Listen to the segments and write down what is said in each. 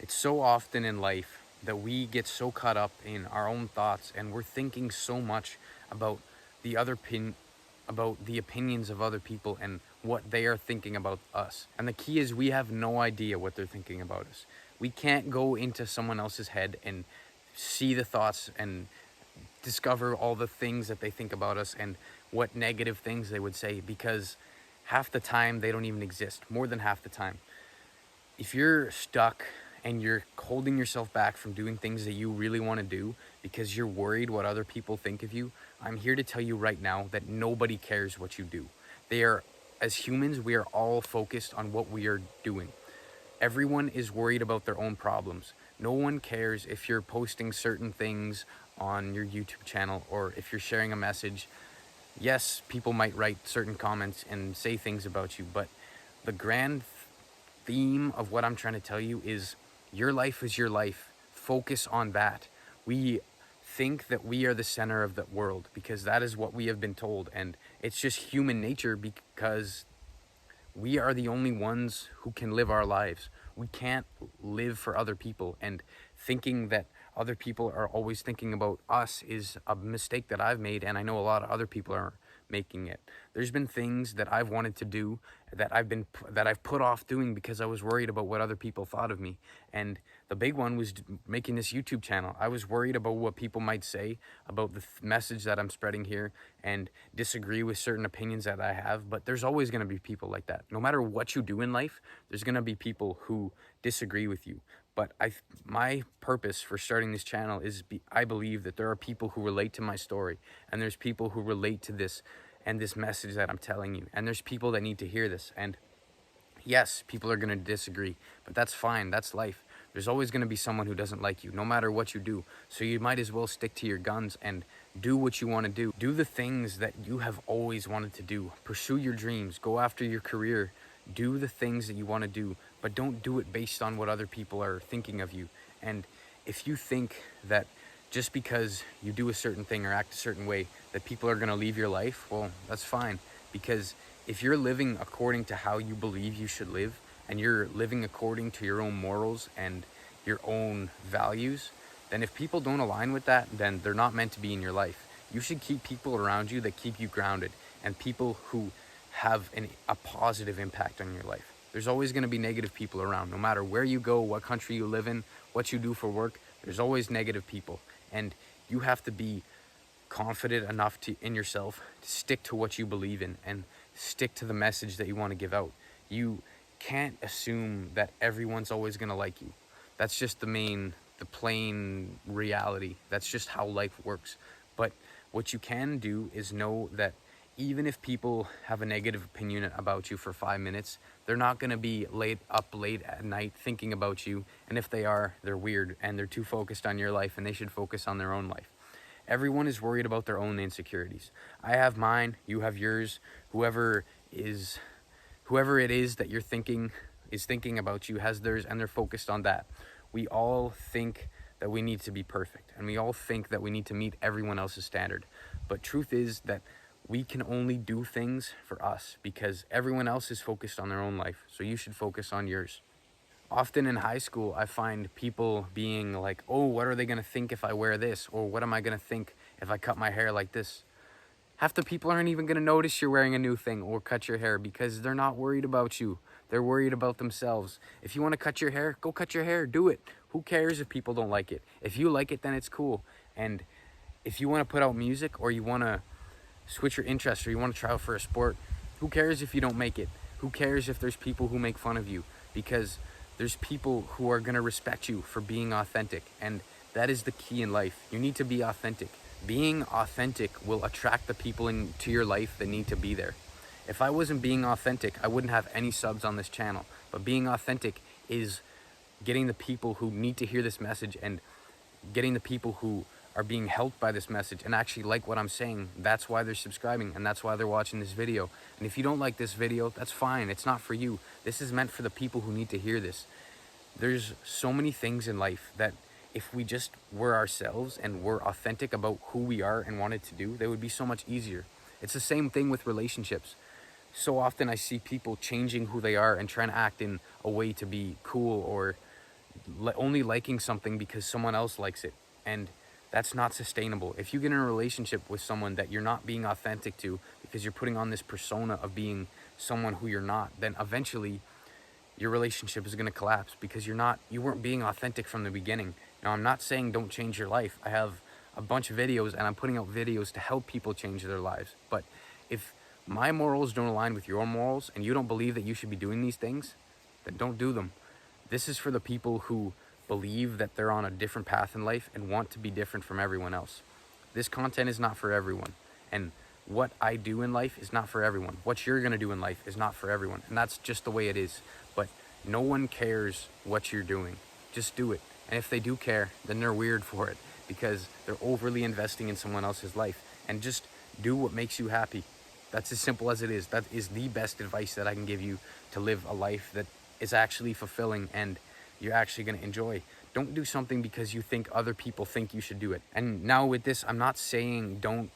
It's so often in life that we get so caught up in our own thoughts and we're thinking so much about about the opinions of other people and what they are thinking about us. And the key is we have no idea what they're thinking about us. We can't go into someone else's head and see the thoughts and discover all the things that they think about us and what negative things they would say, because half the time they don't even exist, more than half the time. If you're stuck and you're holding yourself back from doing things that you really want to do because you're worried what other people think of you, I'm here to tell you right now that nobody cares what you do. As humans, we are all focused on what we are doing. Everyone is worried about their own problems. No one cares if you're posting certain things on your YouTube channel or if you're sharing a message. Yes, people might write certain comments and say things about you, but the grand theme of what I'm trying to tell you is your life is your life. Focus on that. We think that we are the center of the world because that is what we have been told, and it's just human nature because we are the only ones who can live our lives. We can't live for other people, and thinking that other people are always thinking about us is a mistake that I've made, and I know a lot of other people are making it. There's been things that I've wanted to do that I've put off doing because I was worried about what other people thought of me. And the big one was making this YouTube channel. I was worried about what people might say about the message that I'm spreading here and disagree with certain opinions that I have, but there's always going to be people like that. No matter what you do in life, there's going to be people who disagree with you. But my purpose for starting this channel is I believe that there are people who relate to my story, and there's people who relate to this and this message that I'm telling you, and there's people that need to hear this. And yes, people are going to disagree, but that's fine. That's life. There's always going to be someone who doesn't like you, no matter what you do. So you might as well stick to your guns and do what you want to do. Do the things that you have always wanted to do. Pursue your dreams. Go after your career. Do the things that you want to do, but don't do it based on what other people are thinking of you. And if you think that just because you do a certain thing or act a certain way that people are going to leave your life, well, that's fine. Because if you're living according to how you believe you should live, and you're living according to your own morals and your own values, then if people don't align with that, then they're not meant to be in your life. You should keep people around you that keep you grounded, and people who have a positive impact on your life. There's always going to be negative people around. No matter where you go, what country you live in, what you do for work, there's always negative people. And you have to be confident enough in yourself to stick to what you believe in and stick to the message that you want to give out. You can't assume that everyone's always going to like you. That's just the plain reality. That's just how life works. But what you can do is know that even if people have a negative opinion about you for 5 minutes, they're not going to be up late at night thinking about you. And if they are, they're weird and they're too focused on your life, and they should focus on their own life. Everyone is worried about their own insecurities. I have mine, you have yours. Whoever it is that you're thinking is thinking about you has theirs, and they're focused on that. We all think that we need to be perfect, and we all think that we need to meet everyone else's standard. But truth is that we can only do things for us because everyone else is focused on their own life. So you should focus on yours. Often in high school, I find people being like, oh, what are they going to think if I wear this? Or what am I going to think if I cut my hair like this? Half the people aren't even going to notice you're wearing a new thing or cut your hair because they're not worried about you. They're worried about themselves. If you want to cut your hair, go cut your hair. Do it. Who cares if people don't like it? If you like it, then it's cool. And if you want to put out music, or you want to switch your interest, or you want to try out for a sport, who cares if you don't make it? Who cares if there's people who make fun of you? Because there's people who are going to respect you for being authentic. And that is the key in life. You need to be authentic. Being authentic will attract the people into your life that need to be there. If I wasn't being authentic, I wouldn't have any subs on this channel. But being authentic is getting the people who need to hear this message, and getting the people who are being helped by this message and actually like what I'm saying. That's why they're subscribing, and that's why they're watching this video. And if you don't like this video, that's fine. It's not for you. This is meant for the people who need to hear this. There's so many things in life that if we just were ourselves and were authentic about who we are and wanted to do, they would be so much easier. It's the same thing with relationships. So often I see people changing who they are and trying to act in a way to be cool or only liking something because someone else likes it. And that's not sustainable. If you get in a relationship with someone that you're not being authentic to because you're putting on this persona of being someone who you're not, then eventually your relationship is going to collapse because you weren't being authentic from the beginning. Now, I'm not saying don't change your life. I have a bunch of videos and I'm putting out videos to help people change their lives. But if my morals don't align with your morals and you don't believe that you should be doing these things, then don't do them. This is for the people who believe that they're on a different path in life and want to be different from everyone else. This content is not for everyone. And what I do in life is not for everyone. What you're going to do in life is not for everyone. And that's just the way it is. But no one cares what you're doing. Just do it. And if they do care, then they're weird for it because they're overly investing in someone else's life. And just do what makes you happy. That's as simple as it is. That is the best advice that I can give you to live a life that is actually fulfilling and you're actually going to enjoy. Don't do something because you think other people think you should do it. And now with this, I'm not saying don't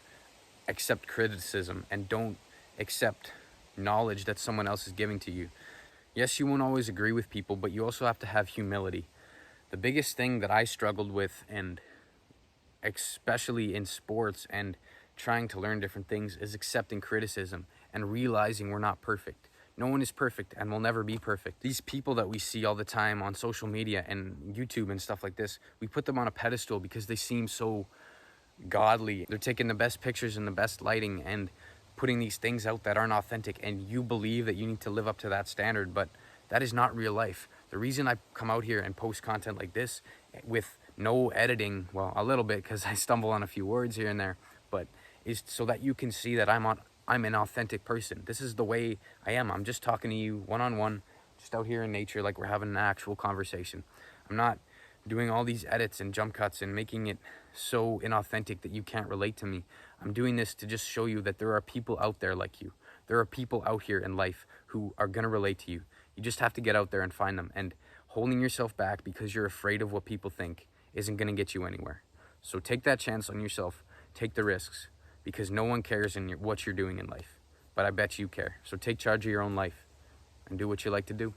accept criticism and don't accept knowledge that someone else is giving to you. Yes, you won't always agree with people, but you also have to have humility. The biggest thing that I struggled with, and especially in sports and trying to learn different things, is accepting criticism and realizing we're not perfect. No one is perfect and will never be perfect. These people that we see all the time on social media and YouTube and stuff like this, we put them on a pedestal because they seem so godly. They're taking the best pictures and the best lighting and putting these things out that aren't authentic, and you believe that you need to live up to that standard, but that is not real life. The reason I come out here and post content like this with no editing, well, a little bit because I stumble on a few words here and there, but is so that you can see that I'm an authentic person. This is the way I am. I'm just talking to you one-on-one, just out here in nature like we're having an actual conversation. I'm not doing all these edits and jump cuts and making it so inauthentic that you can't relate to me. I'm doing this to just show you that there are people out there like you. There are people out here in life who are going to relate to you. You just have to get out there and find them. And holding yourself back because you're afraid of what people think isn't going to get you anywhere. So take that chance on yourself. Take the risks because no one cares what you're doing in life. But I bet you care. So take charge of your own life and do what you like to do.